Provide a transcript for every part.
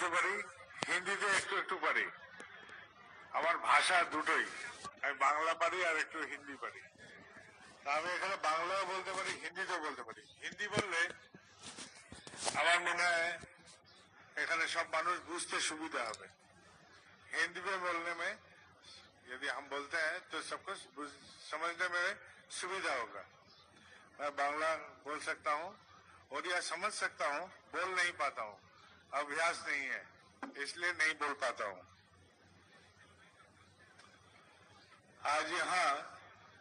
বলতে পারি, হিন্দিতে একটু একটু পারি। আমার ভাষা দুটোই, আমি বাংলা পারি আর একটু হিন্দি পারি। আমি এখানে বাংলাও বলতে পারি, হিন্দিতেও বলতে পারি। হিন্দি বললে আমার মনে হয় এখানে सब মানুষ বুঝতে সুবিধা হবে। हिंदी में बोलने में यदि हम बोलते हैं तो सबको समझने में सुविधा होगा। मैं बांग्ला बोल सकता हूँ, ओडिया समझ सकता हूँ, बोल नहीं पाता हूँ, अभ्यास नहीं है, इसलिए नहीं बोल पाता हूँ। आज यहाँ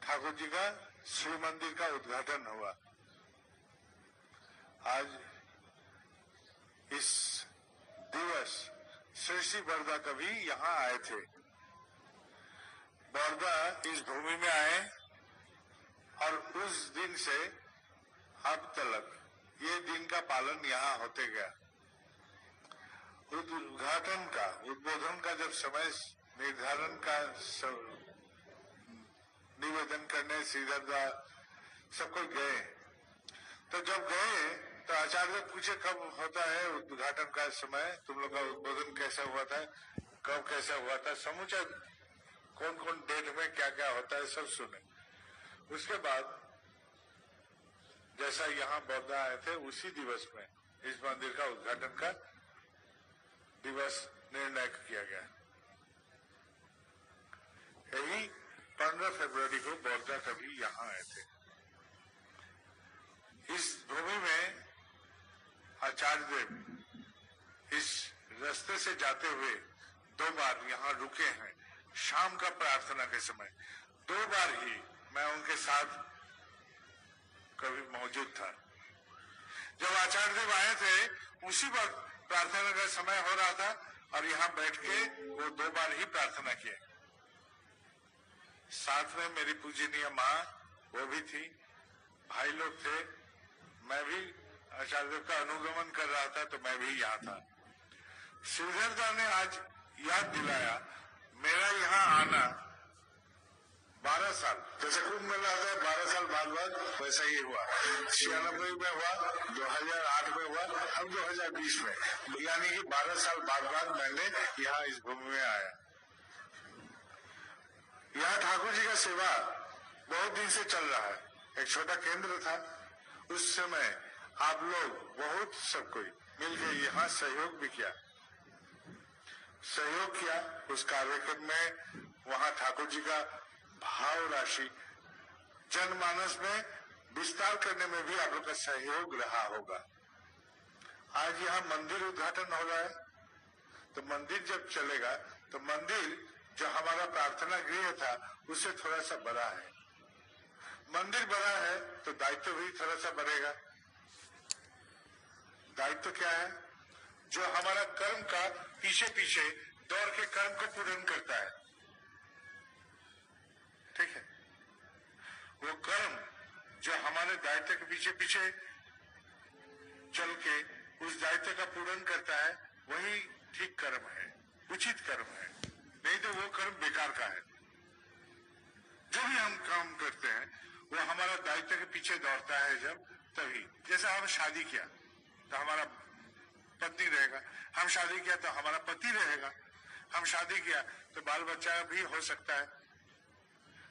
ठाकुर जी का शिव मंदिर का उद्घाटन हुआ। आज इस दिवस श्री श्री बरदा कवि यहाँ आए थे। बरदा इस भूमि में आए और उस दिन से अब तक ये दिन का पालन यहाँ होते गया। उद्घाटन का, उद्बोधन का जब समय निर्धारण का निवेदन करने श्रीधर सबको गए, तो जब गए तो आचार्य पूछे कब होता है उद्घाटन का समय, तुम लोग का उद्बोधन कैसा हुआ था, कब कैसा हुआ था, समूचा कौन कौन डेट में क्या क्या होता है सब सुने। उसके बाद जैसा यहाँ बौद्ध आए थे उसी दिवस में इस मंदिर का उद्घाटन का दिवस निर्णय किया गया। यही 15 फरवरी को बौद्ध कवि यहाँ आए थे। इस भूमि में आचार्य देव इस रास्ते से जाते हुए 2 बार यहाँ रुके हैं। शाम का प्रार्थना के समय 2 बार ही मैं उनके साथ कभी मौजूद था। जब आचार्य देव आए थे उसी वक्त प्रार्थना का समय हो रहा था और यहाँ बैठ के वो 2 बार ही प्रार्थना किए। साथ में मेरी पूजनीय माँ वो भी थी, भाई लोग थे, मैं भी आचार्य देव का अनुगमन कर रहा था तो मैं भी यहाँ था। श्रीधरदा ने आज याद दिलाया मेरा यहाँ आना 12 साल, जैसे कुंभ मेला आता है 12 साल बाद वैसा ही हुआ। 96 में हुआ, 2008 में हुआ, अब 2020 में, यानी कि 12 साल बाद मैंने यहाँ इस भूमि में आया। यहाँ ठाकुर जी का सेवा बहुत दिन से चल रहा है। एक छोटा केंद्र था, उस समय आप लोग बहुत सब कोई मिलकर यहाँ सहयोग भी किया, सहयोग किया उस कार्यक्रम में। वहाँ ठाकुर जी का भाव राशि जनमानस में विस्तार करने में भी आप लोग का सहयोग रहा होगा। आज यहाँ मंदिर उद्घाटन हो रहा है, तो मंदिर जब चलेगा तो मंदिर जो हमारा प्रार्थना गृह था उससे थोड़ा सा बड़ा है। मंदिर बड़ा है तो दायित्व भी थोड़ा सा बढ़ेगा। दायित्व क्या है? जो हमारा कर्म का पीछे पीछे दौड़ के कर्म को पूर्ण करता है, ठीक है? वो कर्म जो हमारे दायित्व के पीछे पीछे चल के उस दायित्व का पूर्ण करता है वही ठीक कर्म है, उचित कर्म है। नहीं तो वो कर्म बेकार का है। जो भी हम काम करते हैं वो हमारा दायित्व के पीछे दौड़ता है जब, तभी। जैसा हम शादी किया तो हमारा पत्नी रहेगा, हम शादी किया तो हमारा पति रहेगा, हम शादी किया तो बाल बच्चा भी हो सकता है,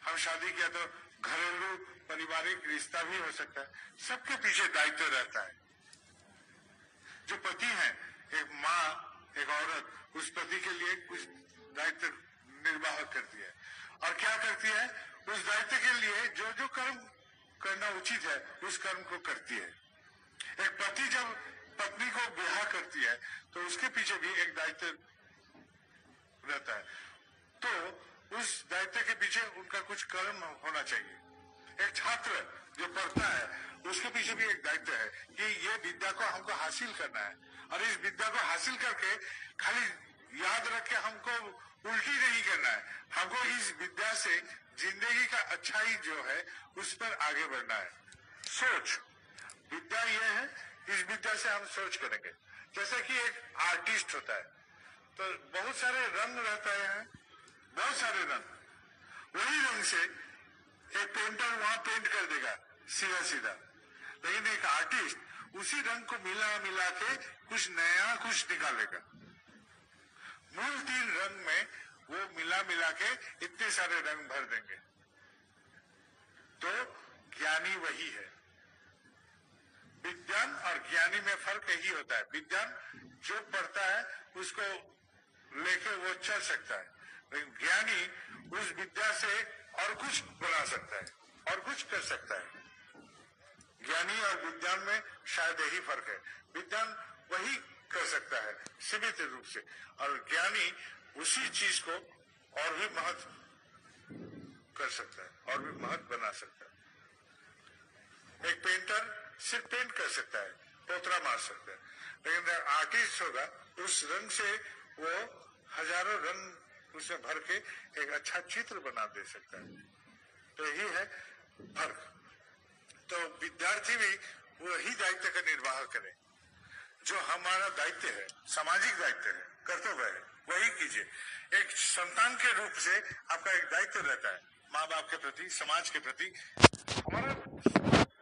हम शादी किया तो घरेलू पारिवारिक रिश्ता भी हो सकता है। सबके पीछे दायित्व रहता है। जो पति है, एक माँ, एक औरत उस पति के लिए कुछ दायित्व निर्वाह करती है और क्या करती है, उस दायित्व के लिए जो जो कर्म करना उचित है उस कर्म को करती है। एक पति जब पत्नी को ब्याह करती है तो उसके पीछे भी एक दायित्व रहता है, तो उस दायित्व के पीछे उनका कुछ कर्म होना चाहिए। एक छात्र जो पढ़ता है उसके पीछे भी एक दायित्व है कि ये विद्या को हमको हासिल करना है और इस विद्या को हासिल करके खाली याद रख के हमको उल्टी नहीं करना है, हमको इस विद्या से जिंदगी का अच्छाई जो है उस पर आगे बढ़ना है। सोच, विद्या ये है, इस विद्या से हम सोच करेंगे। जैसे कि एक आर्टिस्ट होता है तो बहुत सारे रंग रहता है, बहुत सारे रंग, वही रंग से एक पेंटर वहां पेंट कर देगा सीधा सीधा, लेकिन एक आर्टिस्ट उसी रंग को मिला मिला के कुछ नया कुछ निकालेगा। मूल 3 रंग में वो मिला मिला के इतने सारे रंग भर देंगे। तो ज्ञानी वही है। विद्वान और ज्ञानी में फर्क यही होता है, विद्वान जो पढ़ता है उसको लेके वो चल सकता है, लेकिन ज्ञानी उस विद्या से और कुछ बना सकता है और कुछ कर सकता है। ज्ञानी और विद्वान में शायद यही फर्क है, विद्वान वही कर सकता है सीमित रूप से, और ज्ञानी उसी चीज को और भी महत्व कर सकता है और भी महत्व बना सकता है। एक पेंटर सिर्फ पेंट कर सकता है, पोतरा मार सकता है, लेकिन आर्टिस्ट होगा उस रंग से वो हजारों रंग उसमें भर के एक अच्छा चित्र बना दे सकता है। तो यही है फर्क। तो विद्यार्थी भी वही दायित्व का निर्वाह करे जो हमारा दायित्व है, सामाजिक दायित्व है, कर्तव्य है, वही कीजिए। एक संतान के रूप से आपका एक दायित्व रहता है माँ बाप के प्रति, समाज के प्रति। हमारा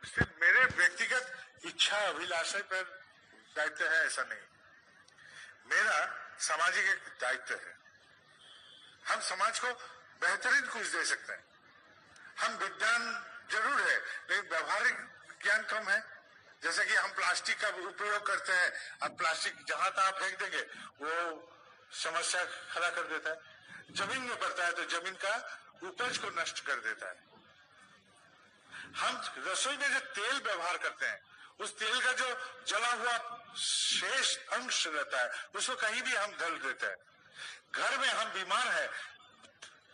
सिर्फ मेरे व्यक्तिगत इच्छा अभिलाषा पर दायित्व है ऐसा नहीं, मेरा सामाजिक एक दायित्व है। हम समाज को बेहतरीन कुछ दे सकते हैं। हम विज्ञान जरूर है लेकिन व्यवहारिक ज्ञान कम है। जैसे कि हम प्लास्टिक का उपयोग करते हैं, अब प्लास्टिक जहां तहां फेंक देंगे वो समस्या खड़ा कर देता है। जमीन में पड़ता है तो जमीन का उपज को नष्ट कर देता है। हम रसोई में जो तेल व्यवहार करते हैं उस तेल का जो जला हुआ शेष अंश रहता है उसको कहीं भी हम धल देते हैं। घर में हम बीमार हैं,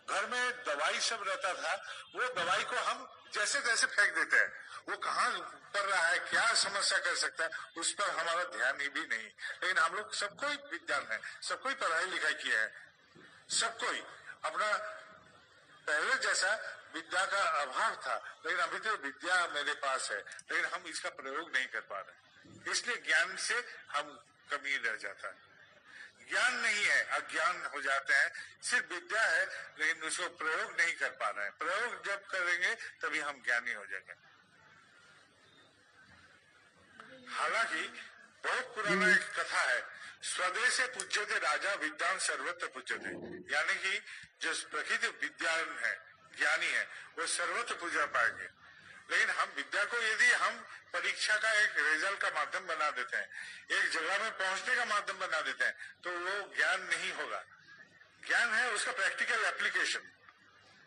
घर में दवाई सब रहता था, वो दवाई को हम जैसे तैसे फेंक देते हैं। वो कहाँ कर रहा है, क्या समस्या कर सकता है, उस पर हमारा ध्यान ही भी नहीं। लेकिन हम लोग सबको विज्ञान है, सबको पढ़ाई लिखाई किया है, सबको अपना पहले जैसा विद्या का अभाव था, लेकिन अभी तो विद्या मेरे पास है, लेकिन हम इसका प्रयोग नहीं कर पा रहे। इसलिए ज्ञान से हम कमी रह जाता है। ज्ञान नहीं है, अज्ञान हो जाते हैं। सिर्फ विद्या है लेकिन उसको प्रयोग नहीं कर पा रहे हैं। प्रयोग जब करेंगे तभी हम ज्ञानी हो जाएंगे। हालांकि बहुत पुराना एक कथा है, स्वदेशे पूज्यते राजा विद्वान सर्वत्र पूज्यते, यानी कि जो प्रकृति विद्वान है, ज्ञानी है, वो सर्वत्र पूजा पाएंगे। लेकिन हम विद्या को यदि हम परीक्षा का एक रिजल्ट का माध्यम बना देते हैं, एक जगह में पहुंचने का माध्यम बना देते हैं, तो वो ज्ञान नहीं होगा। ज्ञान है उसका प्रैक्टिकल एप्लीकेशन,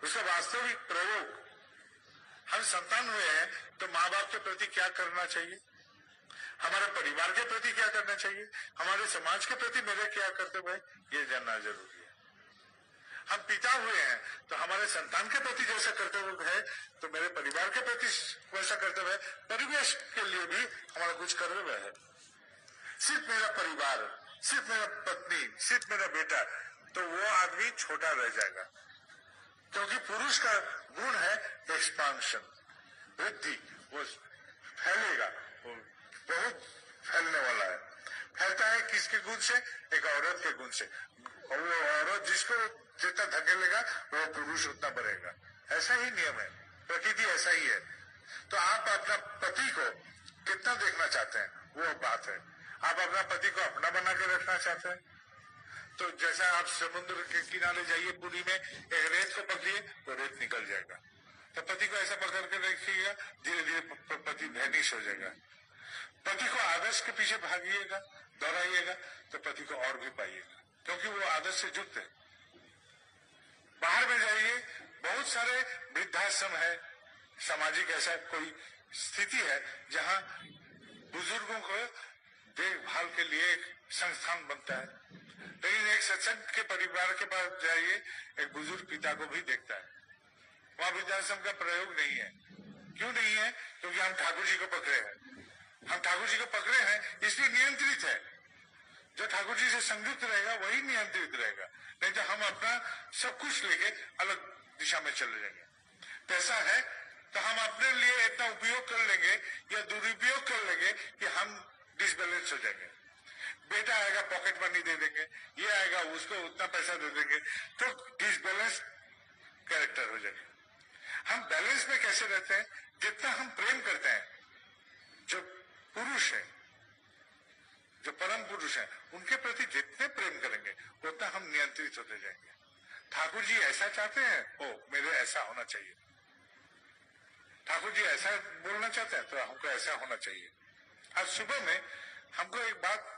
उसका वास्तविक प्रयोग। हम संतान हुए हैं तो माँ बाप के प्रति क्या करना चाहिए, हमारे परिवार के प्रति क्या करना चाहिए, हमारे समाज के प्रति मेरे क्या कर्तव्य है, ये जानना जरूरी है। हम पिता हुए हैं तो हमारे संतान के प्रति जैसा कर्तव्य है तो मेरे परिवार के प्रति वैसा कर्तव्य है, परिवेश के लिए भी हमारा कुछ कर्तव्य है। सिर्फ मेरा परिवार, सिर्फ मेरा पत्नी, सिर्फ मेरा बेटा, तो वो आदमी छोटा रह जाएगा। क्योंकि पुरुष का गुण है एक्सपांशन, वृद्धि, वो फैलेगा, वो बहुत फैलने वाला है। फैलता है किसके गुण से, एक औरत के गुण से, और वो औरत जिसको जितना धकेलेगा वो पुरुष उतना बढ़ेगा। ऐसा ही नियम है, प्रकृति ऐसा ही है। तो आप अपना पति को कितना देखना चाहते हैं वो बात है। आप अपना पति को अपना बना के रखना चाहते हैं तो जैसा आप समुद्र के किनारे जाइए, पुरी में एक रेत को पकड़िए तो रेत निकल जाएगा, तो पति को ऐसा पकड़ के रखिएगा, धीरे धीरे पति वैनिश हो जाएगा। पति को आदर्श के पीछे भागिएगा, दौड़ाइएगा तो पति को और भी पाइएगा, क्योंकि वो आदर्श से युक्त है। बाहर में जाइए, बहुत सारे वृद्धाश्रम है, सामाजिक ऐसा कोई स्थिति है जहां बुजुर्गों को देखभाल के लिए एक संस्थान बनता है, लेकिन एक सत्संग के परिवार के पास जाइए, एक बुजुर्ग पिता को भी देखता है। वहां वृद्धाश्रम का प्रयोग नहीं है। क्यों नहीं है? क्योंकि हम ठाकुर जी को पकड़े हैं। हम ठाकुर जी को पकड़े हैं इसलिए नियंत्रित है। जो ठाकुर जी से संयुक्त रहेगा वही नियंत्रित रहेगा, नहीं तो हम अपना सब कुछ लेके अलग दिशा में चले जाएंगे। पैसा है तो हम अपने लिए इतना उपयोग कर लेंगे या दुरुपयोग कर लेंगे कि हम डिसबैलेंस हो जाएंगे। बेटा आएगा पॉकेट मनी दे देंगे, ये आएगा उसको उतना पैसा दे देंगे, तो डिसबैलेंस कैरेक्टर हो जाएंगे। हम बैलेंस में कैसे रहते हैं? जितना हम प्रेम करते हैं, जो पुरुष है जो परम पुरुष हैं, उनके प्रति जितने प्रेम करेंगे उतना हम नियंत्रित होते जाएंगे। ठाकुर जी ऐसा चाहते हैं, ओ मेरे ऐसा होना चाहिए। ठाकुर जी ऐसा बोलना चाहते हैं तो हमको ऐसा होना चाहिए। आज सुबह में हमको एक बात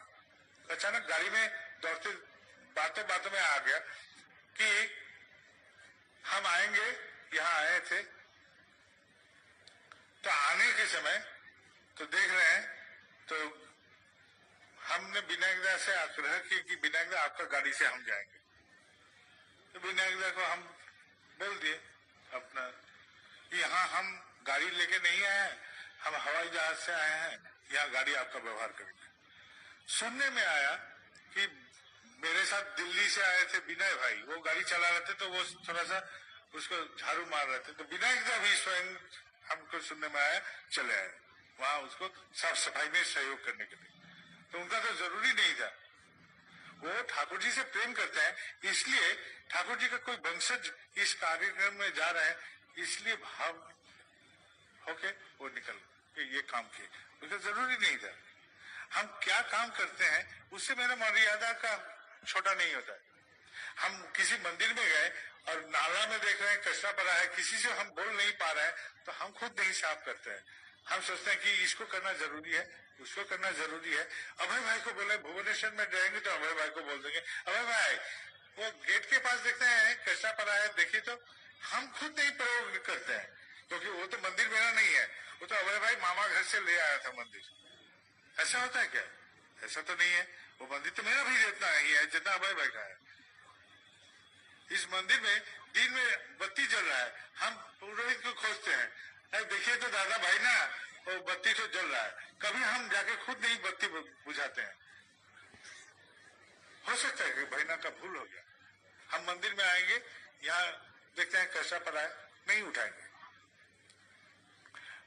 अचानक गाड़ी में दौड़ते बातों बातों में आ गया कि हम आएंगे, यहाँ आए थे तो आने के समय तो देख रहे हैं तो हमने विनायकदा से आग्रह किया कि विनायकदा आपका गाड़ी से हम जाएंगे। तो विनायकदा को हम बोल दिए अपना यहाँ हम गाड़ी लेके नहीं आए हैं, हम हवाई जहाज से आए हैं, यहाँ गाड़ी आपका व्यवहार करेंगे। सुनने में आया कि मेरे साथ दिल्ली से आए थे विनय भाई, वो गाड़ी चला रहे थे तो वो थोड़ा सा उसको झाड़ू मार रहे थे, तो विनायकदा भी स्वयं हमको सुनने में आया चले आए वहां उसको साफ सफाई में सहयोग करने के लिए। तो उनका तो जरूरी नहीं था, वो ठाकुर जी से प्रेम करते हैं, इसलिए ठाकुर जी का कोई वंशज इस कार्यक्रम में जा रहे हैं, इसलिए भाव होके वो निकल के ये काम किए। उनका जरूरी नहीं था। हम क्या काम करते हैं उससे मेरा मर्यादा का छोटा नहीं होता है। हम किसी मंदिर में गए और नाला में देख रहे हैं कचरा पड़ा है, किसी से हम बोल नहीं पा रहे हैं तो हम खुद नहीं साफ करते हैं। हम सोचते हैं कि इसको करना जरूरी है, उसको करना जरूरी है। अभय भाई को बोले भुवनेश्वर में जाएंगे तो अभय भाई को बोल देंगे अभय भाई वो गेट के पास देखते हैं कचरा पड़ा है देखिए, तो हम खुद नहीं प्रयोग करते हैं क्योंकि वो तो मंदिर मेरा नहीं है, वो तो अभय भाई मामा घर से ले आया था मंदिर। ऐसा होता है क्या? ऐसा तो नहीं है। वो मंदिर तो मेरा भी जितना ही है जितना अभय भाई का है। इस मंदिर में दिन में बत्ती जल रहा है, हम पुरोहित को खोजते हैं, देखिए तो दादा भाई ना वो बत्ती तो जल रहा है, कभी हम जाके खुद नहीं बत्ती बुझाते हैं। हो सकता है कि भाईना का भूल हो गया। हम मंदिर में आएंगे, यहाँ देखते हैं कचरा पड़ा है, नहीं उठाएंगे।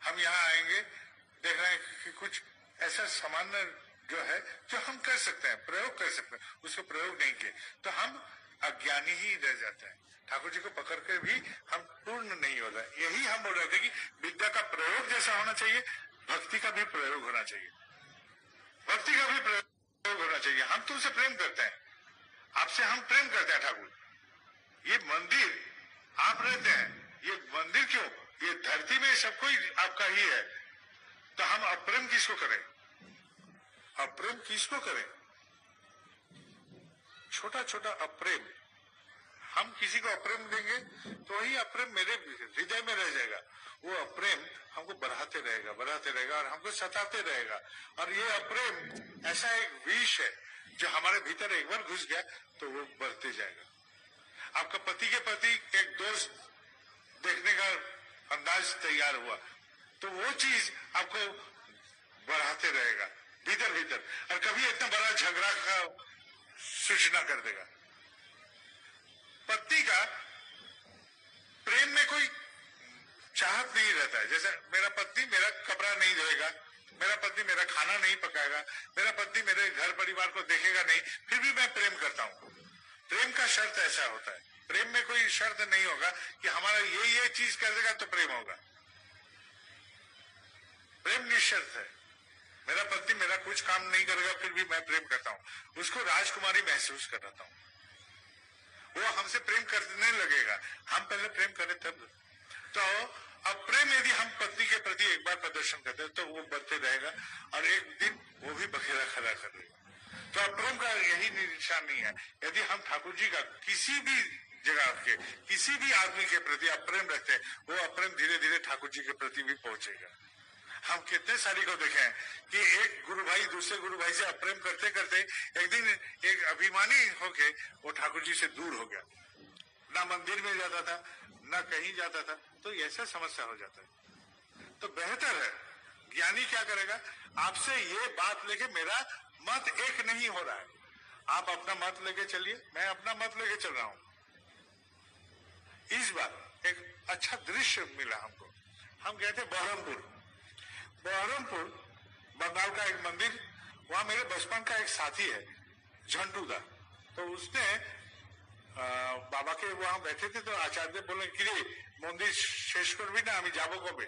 हम यहाँ आएंगे देख रहे हैं कि कुछ ऐसा सामान्य जो है जो हम कर सकते हैं, प्रयोग कर सकते हैं, उसको प्रयोग नहीं किए तो हम अज्ञानी ही रह जाते हैं। ठाकुर जी को पकड़ कर भी हम पूर्ण नहीं हो रहे। यही हम बोल रहे थे कि विद्या का प्रयोग जैसा होना चाहिए, भक्ति का भी प्रयोग होना चाहिए। भक्ति का भी प्रयोग होना चाहिए। हम तुमसे प्रेम करते हैं, आपसे हम प्रेम करते हैं ठाकुर। ये मंदिर आप रहते हैं, ये मंदिर क्यों, ये धरती में सब कोई आपका ही है, तो हम अप्रेम किसको करें? अप्रेम किसको करें? छोटा छोटा अप्रेम, हम किसी को अप्रेम देंगे तो वही अप्रेम मेरे हृदय में रह जाएगा। वो अप्रेम हमको बढ़ाते रहेगा और हमको सताते रहेगा। और ये अप्रेम ऐसा एक विष है जो हमारे भीतर एक बार घुस गया तो वो बढ़ते जाएगा। आपका पति के प्रति एक दोस्त देखने का अंदाज तैयार हुआ तो वो चीज आपको बढ़ाते रहेगा भीतर भीतर, और कभी इतना बड़ा झगड़ा का सूचना कर देगा। पत्नी का प्रेम में कोई चाहत नहीं रहता है। जैसे मेरा पत्नी मेरा कपड़ा नहीं धोएगा, मेरा पत्नी मेरा खाना नहीं पकाएगा, मेरा पत्नी मेरे घर परिवार को देखेगा नहीं, फिर भी मैं प्रेम करता हूं। प्रेम का शर्त ऐसा होता है। प्रेम में कोई शर्त नहीं होगा कि हमारा ये चीज कर देगा तो प्रेम होगा। प्रेम निश्चर्त है। मेरा पति मेरा कुछ काम नहीं करेगा फिर भी मैं प्रेम करता हूं, उसको राजकुमारी महसूस कराता हूं, वो हमसे प्रेम करने लगेगा। हम पहले प्रेम करें तब। तो अब प्रेम यदि हम पत्नी के प्रति एक बार प्रदर्शन करते हैं तो वो बढ़ते रहेगा और एक दिन वो भी बखेरा खड़ा कर देगा। तो प्रेम का यही निशानी है। यदि हम ठाकुर जी का किसी भी जगह के किसी भी आदमी के प्रति अप्रेम रखते हैं, वो अप्रेम धीरे धीरे ठाकुर जी के प्रति भी पहुंचेगा। हम कितने सारी को देखे हैं कि एक गुरु भाई दूसरे गुरु भाई से अप्रेम करते करते एक दिन एक अभिमानी होके वो ठाकुर जी से दूर हो गया, ना मंदिर में जाता था ना कहीं जाता था, तो ऐसा समस्या हो जाता है। तो बेहतर है, ज्ञानी क्या करेगा, आपसे ये बात लेके मेरा मत एक नहीं हो रहा है, आप अपना मत लेके चलिए, मैं अपना मत लेके चल रहा हूं। इस बार एक अच्छा दृश्य मिला हमको। हम गए थे बहरमपुर बंगाल का एक मंदिर, वहां मेरे बचपन का एक साथी है झंटू दा, तो उसने बाबा के वहां बैठे थे तो आचार्य बोले कि मंदिर शेष कर भी ना, আমি যাব কবে?